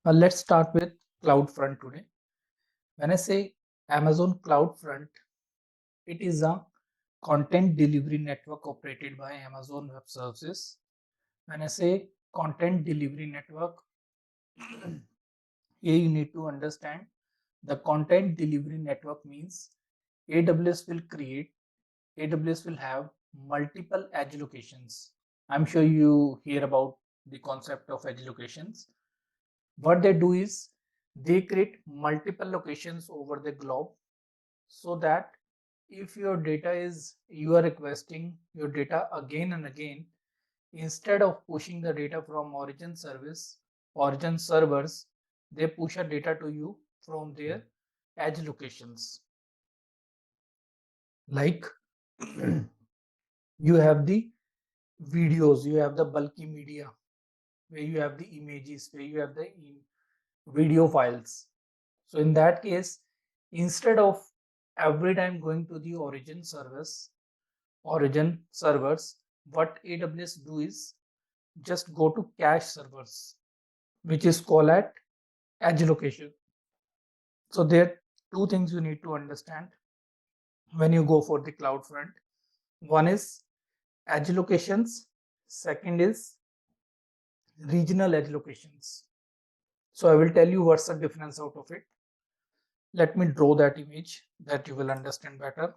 Let's start with CloudFront today. When I say Amazon CloudFront, it is a content delivery network operated by Amazon Web Services. When I say content delivery network, here you need to understand the content delivery network means AWS will create, AWS will have multiple edge locations. I'm sure you hear about the concept of edge locations. What they do is they create multiple locations over the globe so that if your data is you are requesting your data again and again, instead of pushing the data from origin servers, they push a data to you from their edge locations. Like you have the videos, you have the bulky media, where you have the images, where you have the video files. So in that case, instead of every time going to the origin servers, what AWS do is just go to cache servers, which is called at edge location. So there are two things you need to understand when you go for the CloudFront. One is edge locations, second is regional edge locations. So I will tell you what's the difference out of it. Let me draw that image that you will understand better.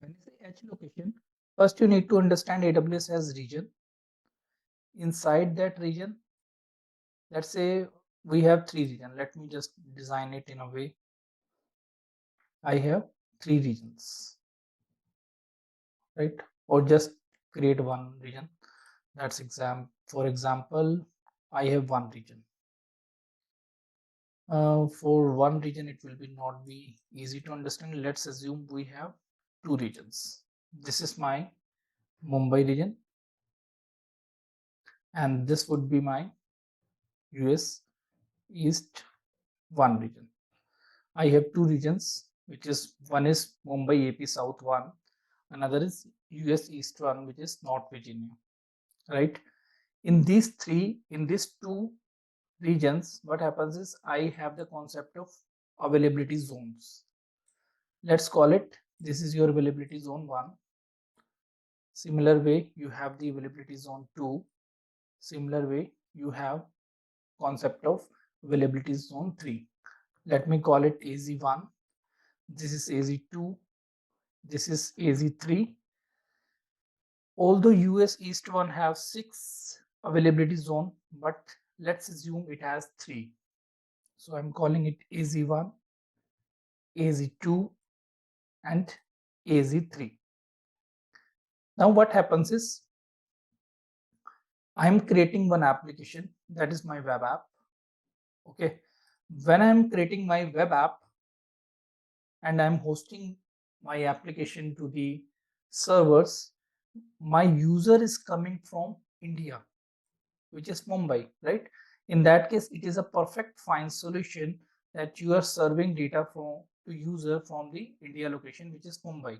When you say edge location, first you need to understand AWS has region. Inside that region, let's say we have three regions. Let me just design it in a way. I have three regions, right? Or just create one region. That's for example, I have one region. For one region, it will be not be easy to understand. Let's assume we have two regions. This is my Mumbai region, and this would be my US East 1 region. I have two regions, which is one is Mumbai AP South 1, another is US East 1, which is North Virginia, right? In these two regions, what happens is I have the concept of availability zones. Let's call it, this is your availability zone 1. Similar way, you have the availability zone 2. Similar way, you have concept of availability zone 3. Let me call it AZ1. This is AZ2. This is AZ3. Although US East 1 have 6 availability zone, but let's assume it has 3. So I'm calling it AZ1, AZ2, and AZ3. Now what happens is I'm creating one application, that is my web app. Okay. When I'm creating my web app and I'm hosting my application to the servers, my user is coming from India, which is Mumbai, right? In that case, it is a perfect fine solution that you are serving data from to user from the India location, which is Mumbai.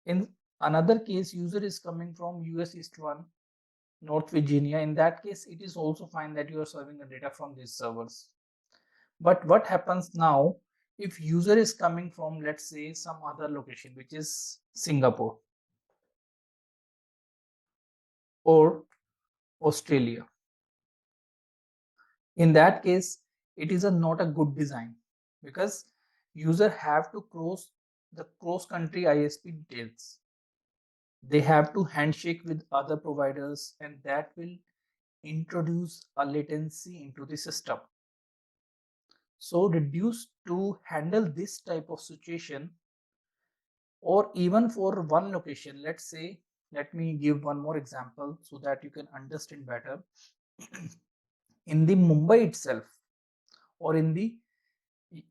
In another case, user is coming from US East 1, North Virginia. In that case, it is also fine that you are serving the data from these servers. But what happens now if user is coming from, let's say, some other location, which is Singapore or Australia? In that case, it is not a good design because user have to cross country ISP details. They have to handshake with other providers, and that will introduce a latency into the system. So reduce to handle this type of situation, or even for one location, let's say, let me give one more example so that you can understand better. In the Mumbai itself, or in the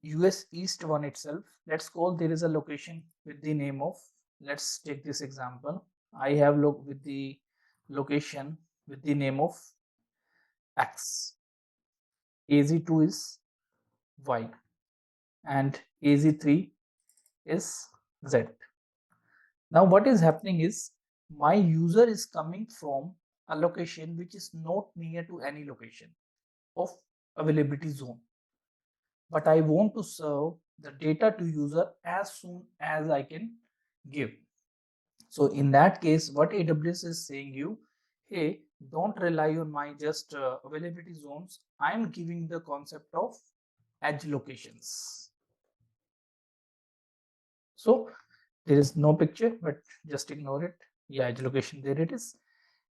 US East 1 itself, let's call there is a location with the name of, let's take this example. I have looked with the location with the name of X. AZ2 is Y and AZ3 is Z. Now what is happening is my user is coming from a location which is not near to any location of availability zone, but I want to serve the data to user as soon as I can give. So in that case, what AWS is saying you, hey, don't rely on my just availability zones. I'm giving the concept of edge locations. So there is no picture, but just ignore it. Yeah, edge location, there it is.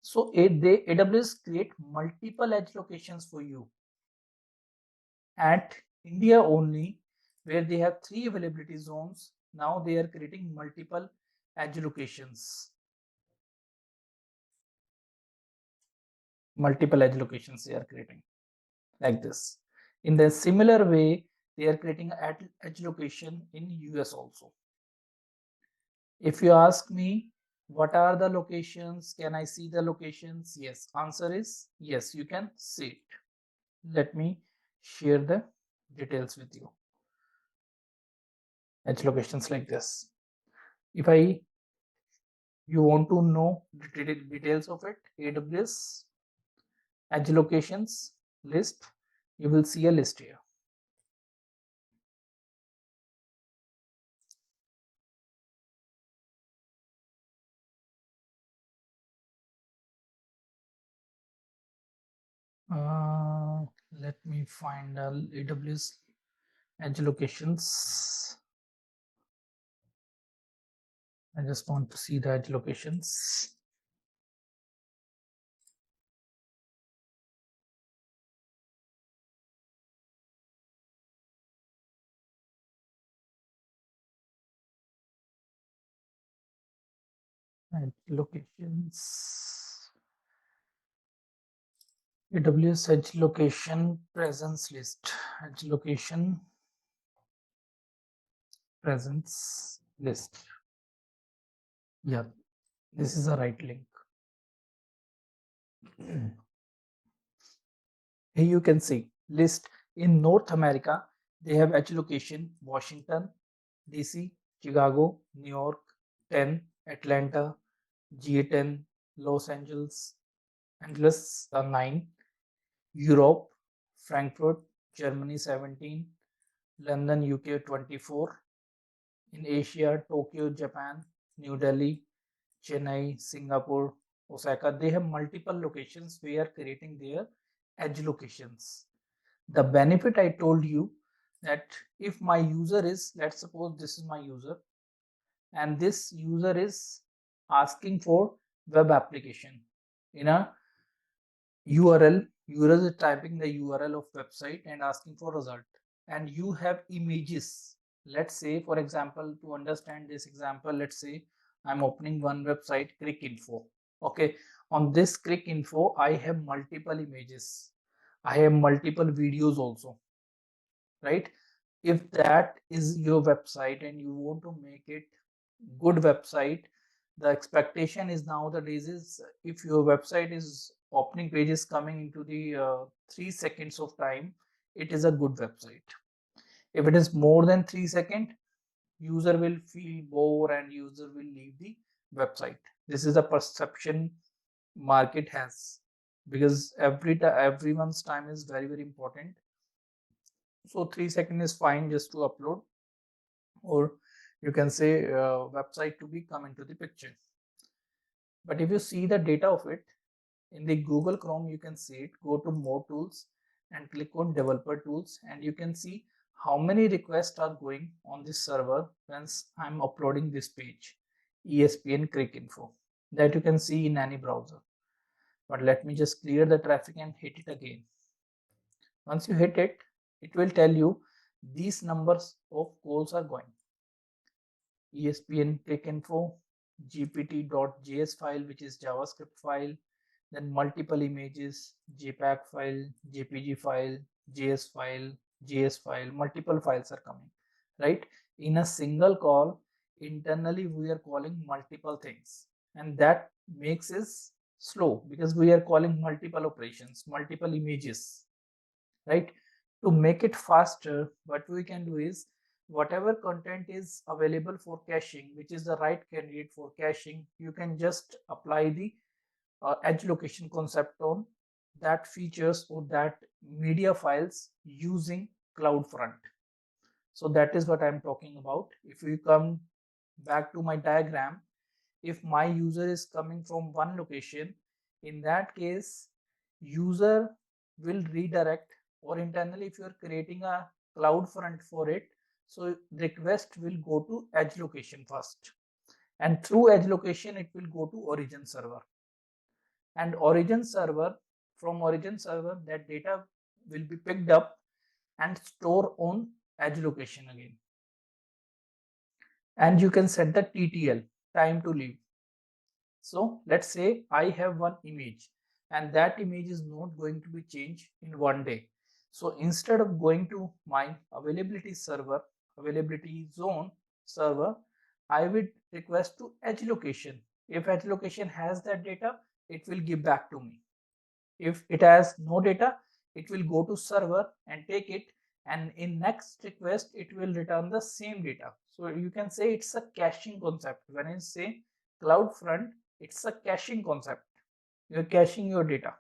So AWS create multiple edge locations for you at India only, where they have 3 availability zones. Now they are creating multiple edge locations. Multiple edge locations they are creating like this. In the similar way, they are creating an edge location in US also. If you ask me, what are the locations? Can I see the locations? Yes. Answer is yes, you can see it. Let me share the details with you. Edge locations like this. If you want to know the details of it, AWS edge locations list, you will see a list here. Let me find AWS edge locations. I just want to see the edge locations. Edge locations. AWS edge location presence list. Edge location presence list. Yeah, this is the right link. Here you can see list in North America. They have edge location Washington, DC, Chicago, New York, 10, Atlanta, GA10, Los Angeles 9, Europe, Frankfurt, Germany 17, London, UK 24, in Asia, Tokyo, Japan, New Delhi, Chennai, Singapore, Osaka. They have multiple locations. We are creating their edge locations. The benefit I told you that if my user is, let's suppose this is my user, and this user is asking for web application in a URL. User is typing the URL of website and asking for result, and you have images. Let's say, for example, to understand this example, let's say I'm opening one website, Crick Info. Okay, on this Crick Info, I have multiple images. I have multiple videos also, right? If that is your website and you want to make it good website, the expectation is nowadays is if your website is opening pages coming into the 3 seconds of time, it is a good website. If it is more than 3 seconds, user will feel bored and user will leave the website. This is a perception market has, because everyone's time is very very important. So 3 seconds is fine just to upload, or you can say website to be come into the picture. But if you see the data of it in the Google Chrome, you can see it. Go to more tools and click on developer tools, and you can see how many requests are going on this server once I'm uploading this page, ESPN Crick Info, that you can see in any browser. But let me just clear the traffic and hit it again. Once you hit it, it will tell you these numbers of calls are going. ESPN Crick Info, gpt.js file, which is JavaScript file, then multiple images, JPEG file, JPG file, JS file, multiple files are coming, right? In a single call, internally we are calling multiple things, and that makes us slow because we are calling multiple operations, multiple images, right? To make it faster, what we can do is whatever content is available for caching, which is the right candidate for caching, you can just apply the edge location concept on that features or that media files using CloudFront. So that is what I'm talking about. If we come back to my diagram, if my user is coming from one location, in that case, user will redirect, or internally if you're creating a CloudFront for it, so request will go to edge location first. And through edge location, it will go to origin server. And from origin server, that data will be picked up and stored on edge location again. And you can set the TTL, time to live. So let's say I have one image and that image is not going to be changed in one day. So instead of going to my availability zone server, I would request to edge location. If edge location has that data, it will give back to me. If it has no data, it will go to server and take it, and in next request it will return the same data. So you can say it's a caching concept. When I say CloudFront, it's a caching concept. You're caching your data,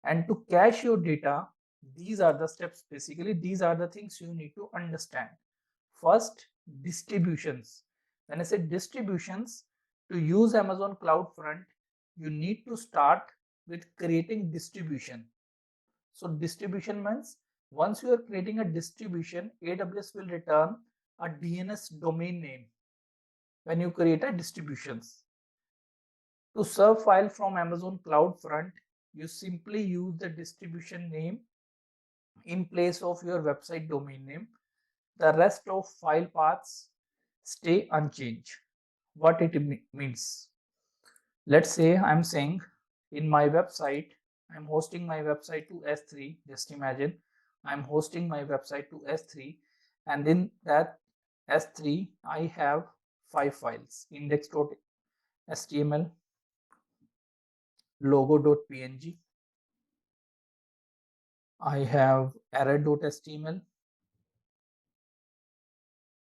and to cache your data, these are the steps. Basically, these are the things you need to understand. First, distributions. When I say distributions, to use Amazon CloudFront, you need to start with creating distribution. So distribution means once you are creating a distribution, AWS will return a DNS domain name when you create a distributions. To serve file from Amazon CloudFront, you simply use the distribution name in place of your website domain name. The rest of file paths stay unchanged. What it means? Let's say I'm saying in my website, I'm hosting my website to S3. Just imagine I'm hosting my website to S3, and in that S3, I have 5 files: index.html, logo.png, I have error.html,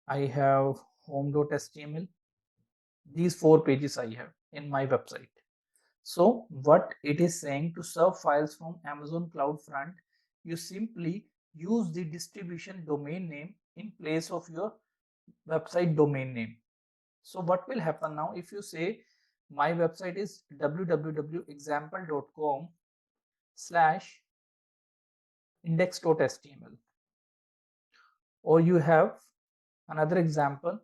I have home.html. These 4 pages I have in my website. So what it is saying, to serve files from Amazon CloudFront, you simply use the distribution domain name in place of your website domain name. So what will happen now if you say my website is www.example.com slash index.html, or you have another example,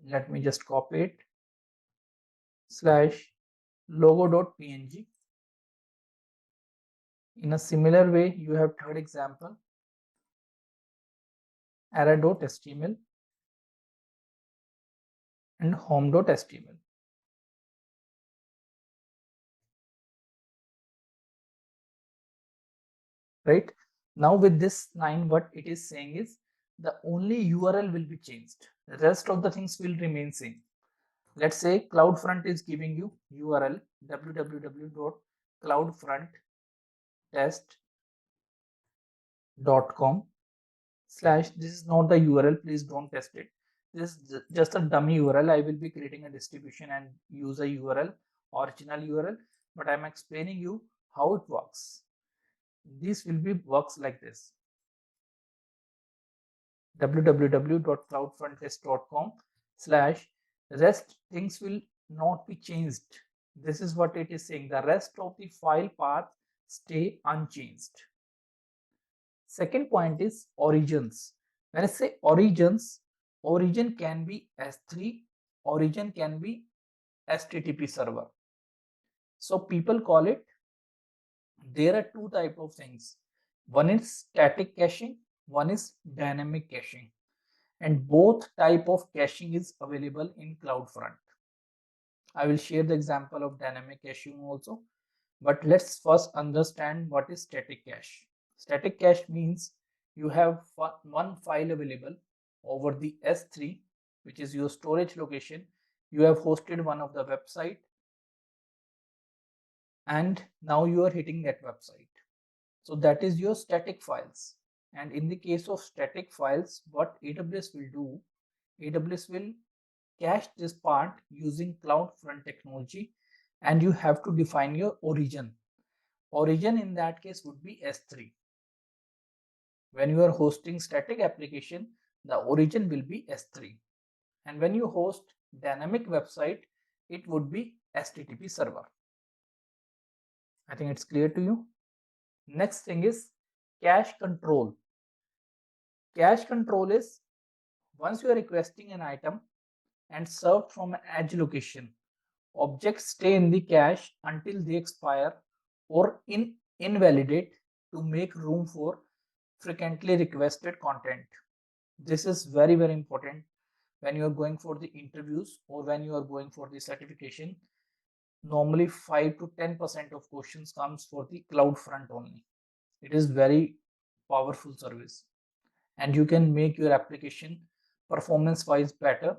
let me just copy it, slash logo.png. In a similar way, you have third example, error.html and home.html. Right now, with this line, what it is saying is the only URL will be changed. The rest of the things will remain same. Let's say CloudFront is giving you URL www.cloudfronttest.com slash. This is not the URL. Please don't test it. This is just a dummy URL. I will be creating a distribution and use a URL, original URL, but I'm explaining you how it works. This will be works like this: www.cloudfronttest.com slash. Rest things will not be changed. This is what it is saying. The rest of the file path stay unchanged. Second point is origins. When I say origins, origin can be S3, origin can be HTTP server. So people call it, there are two type of things. One is static caching, one is dynamic caching, and both type of caching is available in CloudFront. I will share the example of dynamic caching also, but let's first understand what is static cache. Static cache means you have one file available over the S3, which is your storage location. You have hosted one of the website, and now you are hitting that website. So that is your static files. And in the case of static files, what AWS will do, AWS will cache this part using CloudFront technology, and you have to define your origin. Origin in that case would be S3. When you are hosting static application, the origin will be S3. And when you host dynamic website, it would be HTTP server. I think it's clear to you. Next thing is cache control. Cache control is once you are requesting an item and served from an edge location, objects stay in the cache until they expire or invalidate to make room for frequently requested content. This is very, very important when you are going for the interviews or when you are going for the certification. Normally 5 to 10% of questions comes for the CloudFront only. It is very powerful service, and you can make your application performance wise better,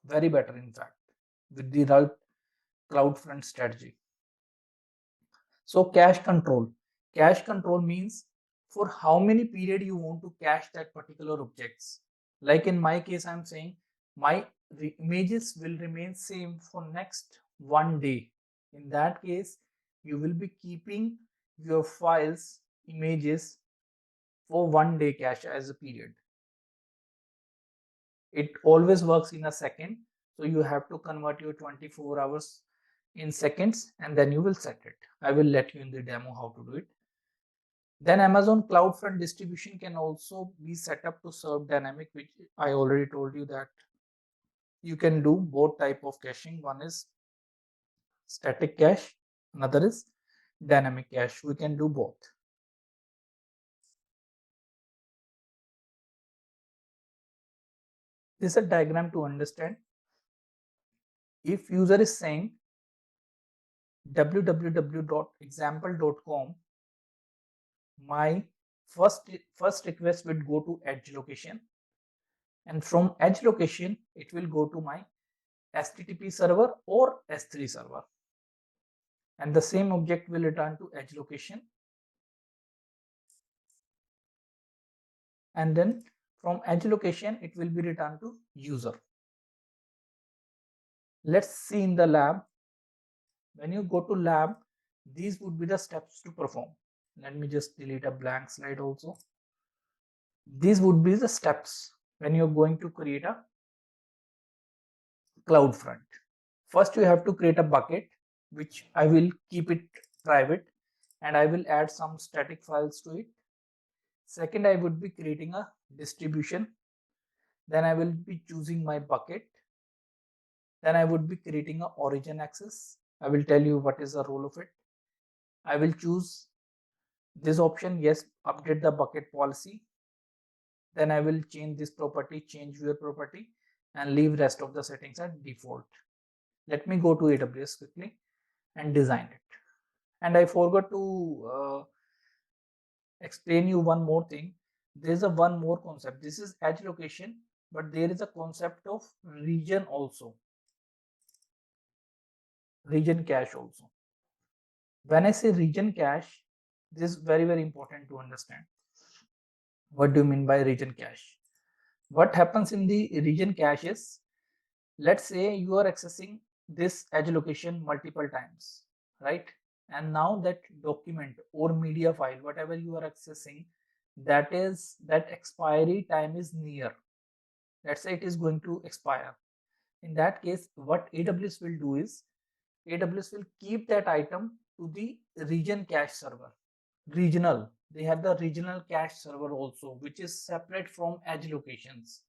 very better in fact, with the right CloudFront strategy. So cache control means for how many period you want to cache that particular objects. Like in my case, I'm saying my images will remain same for next 1 day. In that case, you will be keeping your files images for 1 day cache as a period. It always works in a second, so you have to convert your 24 hours in seconds, and then you will set it. I will let you in the demo how to do it. Then Amazon CloudFront distribution can also be set up to serve dynamic, which I already told you that you can do both type of caching. One is static cache, another is dynamic cache. We can do both. This is a diagram to understand. If user is saying www.example.com, my first request would go to edge location, and from edge location it will go to my HTTP server or S3 server, and the same object will return to edge location, and then from edge location it will be returned to user. Let's see in the lab. When you go to lab, these would be the steps to perform. Let me just delete a blank slide also. These would be the steps when you're going to create a CloudFront. First, you have to create a bucket, which I will keep it private, and I will add some static files to it. Second, I would be creating a distribution. Then I will be choosing my bucket. Then I would be creating a origin access. I will tell you what is the role of it. I will choose this option, yes, update the bucket policy. Then I will change this property, change viewer property, and leave rest of the settings at default. Let me go to AWS quickly and design it. And I forgot to explain you one more thing. There is a one more concept. This is edge location, but there is a concept of region also, region cache also. When I say region cache, this is very, very important to understand. What do you mean by region cache? What happens in the region cache is, let's say you are accessing this edge location multiple times, right? And now that document or media file, whatever you are accessing, that expiry time is near. Let's say it is going to expire. In that case, what AWS will do is, AWS will keep that item to the region cache server. Regional, they have the regional cache server also, which is separate from edge locations.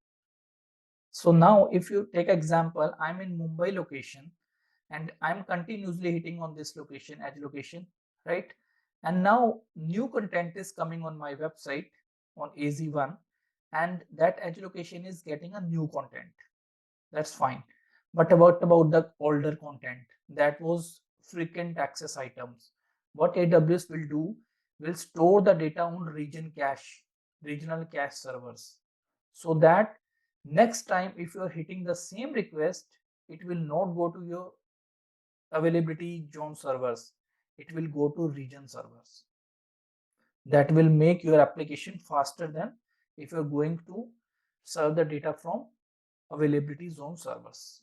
So now if you take example, I'm in Mumbai location and I'm continuously hitting on this location, edge location, right? And now new content is coming on my website on AZ1, and that edge location is getting a new content. That's fine. But about the older content, that was frequent access items. What AWS will do, will store the data on regional cache servers, so that next time if you are hitting the same request, it will not go to your availability zone servers. it will go to region servers. That will make your application faster than if you're going to serve the data from availability zone servers.